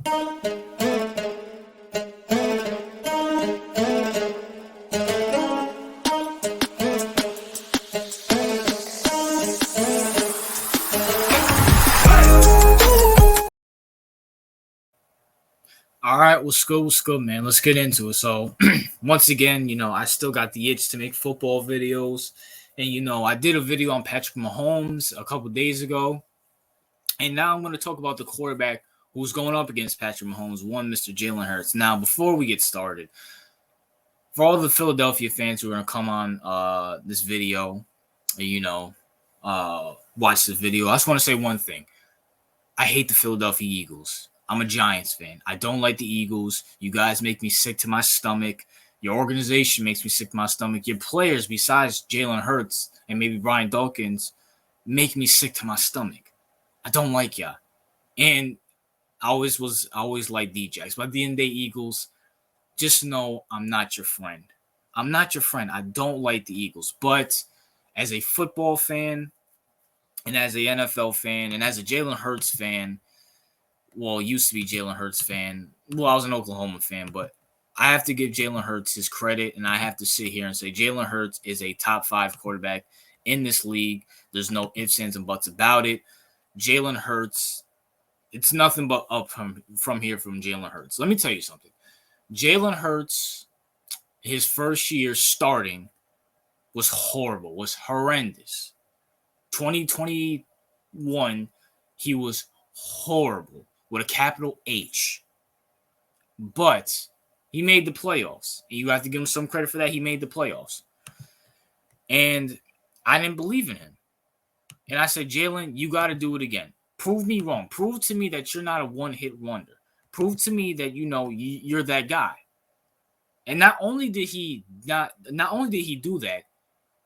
All right, what's good? What's good, man? Let's get into it. So, once again, I still got the itch to make football videos. And, I did a video on Patrick Mahomes a couple days ago. And now I'm going to talk about the quarterback who's going up against Patrick Mahomes, one Mr. Jalen Hurts. Now, before we get started, for all the Philadelphia fans who are going to come on this video, watch this video, I just want to say one thing. I hate the Philadelphia Eagles. I'm a Giants fan. I don't like the Eagles. You guys make me sick to my stomach. Your organization makes me sick to my stomach. Your players, besides Jalen Hurts and maybe Brian Dawkins, make me sick to my stomach. I don't like y'all. And I always like DJs. But at the end of the day, Eagles, just know I'm not your friend. I'm not your friend. I don't like the Eagles. But as a football fan, and as a NFL fan, and as a Jalen Hurts fan, well, used to be Jalen Hurts fan. Well, I was an Oklahoma fan, but I have to give Jalen Hurts his credit, and I have to sit here and say Jalen Hurts is a top 5 quarterback in this league. There's no ifs, ands, and buts about it. Jalen Hurts, it's nothing but up from here from Jalen Hurts. Let me tell you something. Jalen Hurts, his first year starting was horrible, was horrendous. 2021, he was horrible with a capital H. But he made the playoffs. You have to give him some credit for that. He made the playoffs. And I didn't believe in him. And I said, Jalen, you got to do it again. Prove me wrong. Prove to me that you're not a one-hit wonder. Prove to me that, you're that guy. And not only did he do that,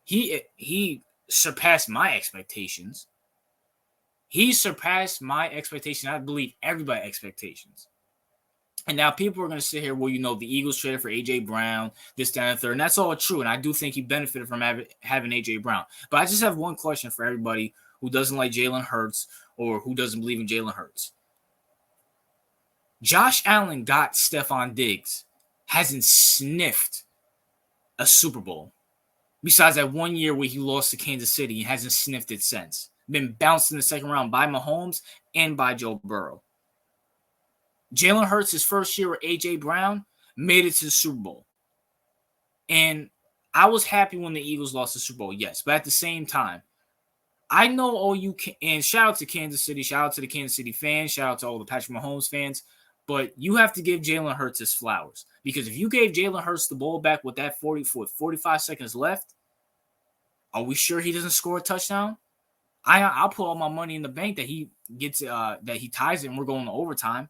he surpassed my expectations. He surpassed my expectations. I believe everybody's expectations. And now people are going to sit here, well, the Eagles traded for A.J. Brown, this, that, and the third. And that's all true. And I do think he benefited from having A.J. Brown. But I just have one question for everybody who doesn't like Jalen Hurts or who doesn't believe in Jalen Hurts. Josh Allen got Stephon Diggs, hasn't sniffed a Super Bowl. Besides that 1 year where he lost to Kansas City, he hasn't sniffed it since. Been bounced in the second round by Mahomes and by Joe Burrow. Jalen Hurts, his first year with A.J. Brown, made it to the Super Bowl. And I was happy when the Eagles lost the Super Bowl, yes. But at the same time, I know all you can, and shout out to Kansas City, shout out to the Kansas City fans, shout out to all the Patrick Mahomes fans, but you have to give Jalen Hurts his flowers. Because if you gave Jalen Hurts the ball back with that 45 seconds left, are we sure he doesn't score a touchdown? I'll put all my money in the bank that he gets that he ties it and we're going to overtime.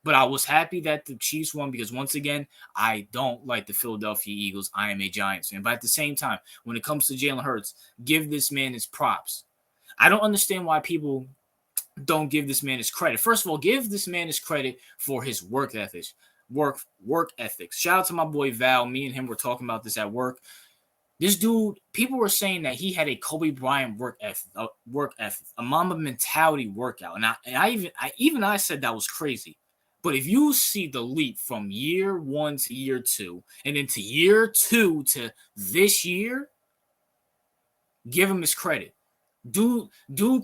But I was happy that the Chiefs won because, once again, I don't like the Philadelphia Eagles. I am a Giants fan. But at the same time, when it comes to Jalen Hurts, give this man his props. I don't understand why people don't give this man his credit. First of all, give this man his credit for his work ethics. Work ethics. Shout out to my boy Val. Me and him were talking about this at work. This dude, people were saying that he had a Kobe Bryant work ethic, a Mamba mentality workout. And I said that was crazy. But if you see the leap from year 1 to year 2, and then to year 2 to this year, give him his credit. Dude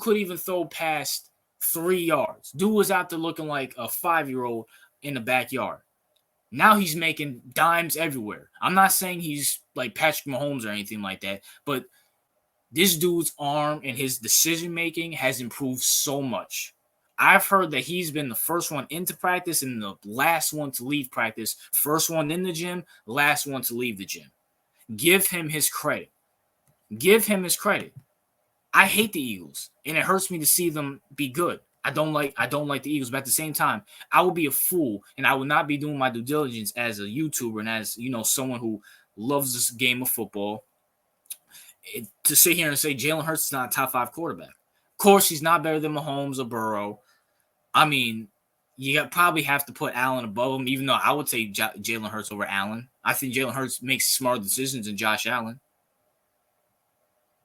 could even throw past 3 yards. Dude was out there looking like a 5-year-old in the backyard. Now he's making dimes everywhere. I'm not saying he's like Patrick Mahomes or anything like that, but this dude's arm and his decision-making has improved so much. I've heard that he's been the first one into practice and the last one to leave practice. First one in the gym, last one to leave the gym. Give him his credit. Give him his credit. I hate the Eagles, and it hurts me to see them be good. I don't like the Eagles, but at the same time, I would be a fool, and I would not be doing my due diligence as a YouTuber and as someone who loves this game of football to sit here and say Jalen Hurts is not a top 5 quarterback. Of course, he's not better than Mahomes or Burrow. I mean, you probably have to put Allen above him, even though I would say Jalen Hurts over Allen. I think Jalen Hurts makes smarter decisions than Josh Allen.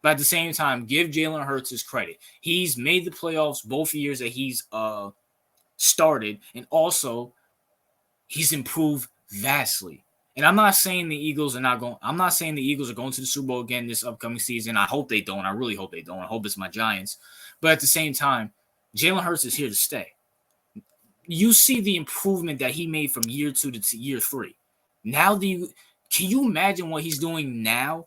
But at the same time, give Jalen Hurts his credit. He's made the playoffs both years that he's started, and also he's improved vastly. And I'm not saying the Eagles are not going. I'm not saying the Eagles are going to the Super Bowl again this upcoming season. I hope they don't. I really hope they don't. I hope it's my Giants. But at the same time, Jalen Hurts is here to stay. You see the improvement that he made from year 2 to year 3. Now, can you imagine what he's doing now?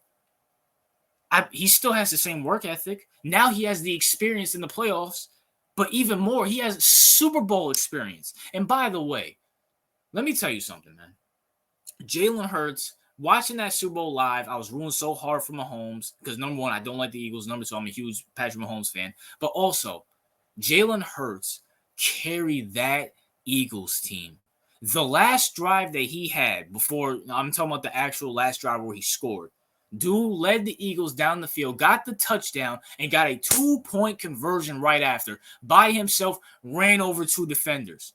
He still has the same work ethic. Now he has the experience in the playoffs, but even more, he has Super Bowl experience. And by the way, let me tell you something, man. Jalen Hurts, watching that Super Bowl live, I was rooting so hard for Mahomes because, number one, I don't like the Eagles. Number two, I'm a huge Patrick Mahomes fan. But also, Jalen Hurts carried that Eagles team. The last drive that he had before, I'm talking about the actual last drive where he scored. Dude led the Eagles down the field, got the touchdown, and got a 2-point conversion right after. By himself, ran over 2 defenders.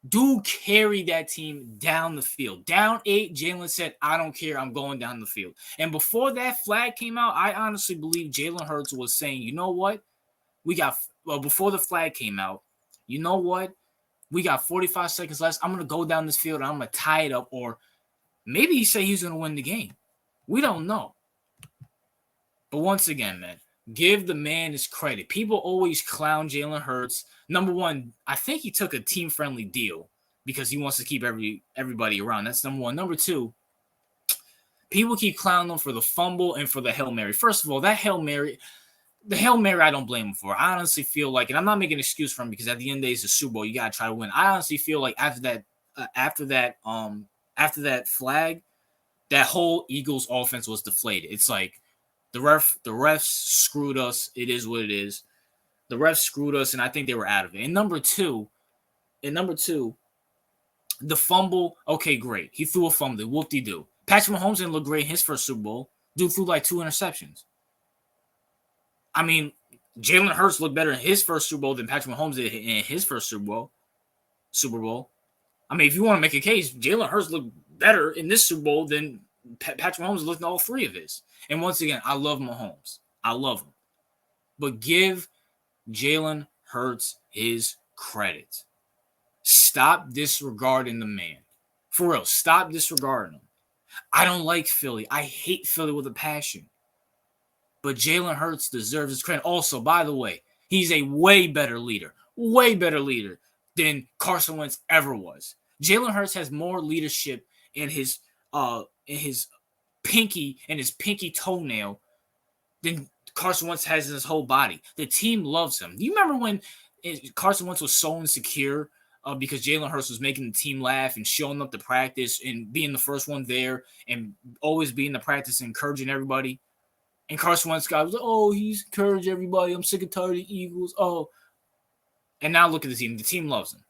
Dude carried that team down the field. Down 8, Jalen said, I don't care, I'm going down the field. And before that flag came out, I honestly believe Jalen Hurts was saying, you know what? Before the flag came out, you know what? We got 45 seconds left. I'm going to go down this field and I'm going to tie it up. Or maybe he said he's going to win the game. We don't know. But once again, man, give the man his credit. People always clown Jalen Hurts. Number one, I think he took a team-friendly deal because he wants to keep everybody around. That's number one. Number two, people keep clowning him for the fumble and for the Hail Mary. First of all, the Hail Mary, I don't blame him for. I honestly feel like, and I'm not making an excuse for him because at the end of the day, it's a Super Bowl. You got to try to win. I honestly feel like after that flag, that whole Eagles offense was deflated. It's like the refs screwed us. It is what it is. The refs screwed us, and I think they were out of it. And number two, the fumble. Okay, great. He threw a fumble. Whoop-de-doo. Patrick Mahomes didn't look great in his first Super Bowl. Dude threw like 2 interceptions. I mean, Jalen Hurts looked better in his first Super Bowl than Patrick Mahomes did in his first Super Bowl. I mean, if you want to make a case, Jalen Hurts looked better in this Super Bowl than Patrick Mahomes looked in all 3 of his. And once again, I love Mahomes. I love him. But give Jalen Hurts his credit. Stop disregarding the man. For real, stop disregarding him. I don't like Philly. I hate Philly with a passion. But Jalen Hurts deserves his credit. Also, by the way, he's a way better leader than Carson Wentz ever was. Jalen Hurts has more leadership in his pinky and his pinky toenail than Carson Wentz has in his whole body. The team loves him. Do you remember when Carson Wentz was so insecure because Jalen Hurts was making the team laugh and showing up to practice and being the first one there and always being the practice and encouraging everybody? And Carson Wentz was like, oh, he's encouraged everybody. I'm sick and tired of the Eagles. Oh. And now look at the team. The team loves him.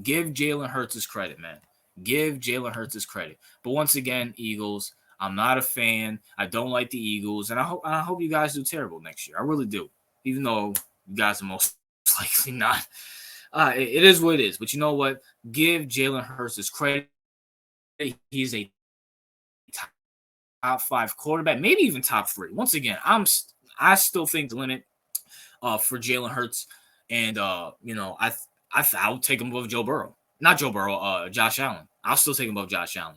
Give Jalen Hurts his credit, man. Give Jalen Hurts his credit. But once again, Eagles, I'm not a fan. I don't like the Eagles. And I hope you guys do terrible next year. I really do. Even though you guys are most likely not. It is what it is. But you know what? Give Jalen Hurts his credit. He's a top 5 quarterback, maybe even top 3. Once again, I still think the limit for Jalen Hurts, and I would take him above Joe Burrow. Not Joe Burrow, Josh Allen. I'll still take him above Josh Allen.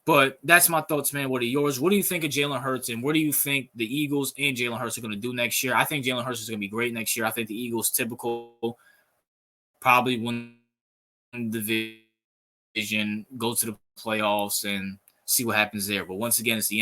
But that's my thoughts, man. What are yours? What do you think of Jalen Hurts, and what do you think the Eagles and Jalen Hurts are going to do next year? I think Jalen Hurts is going to be great next year. I think the Eagles, typical, probably win the division, go to the playoffs, and see what happens there. But once again, it's the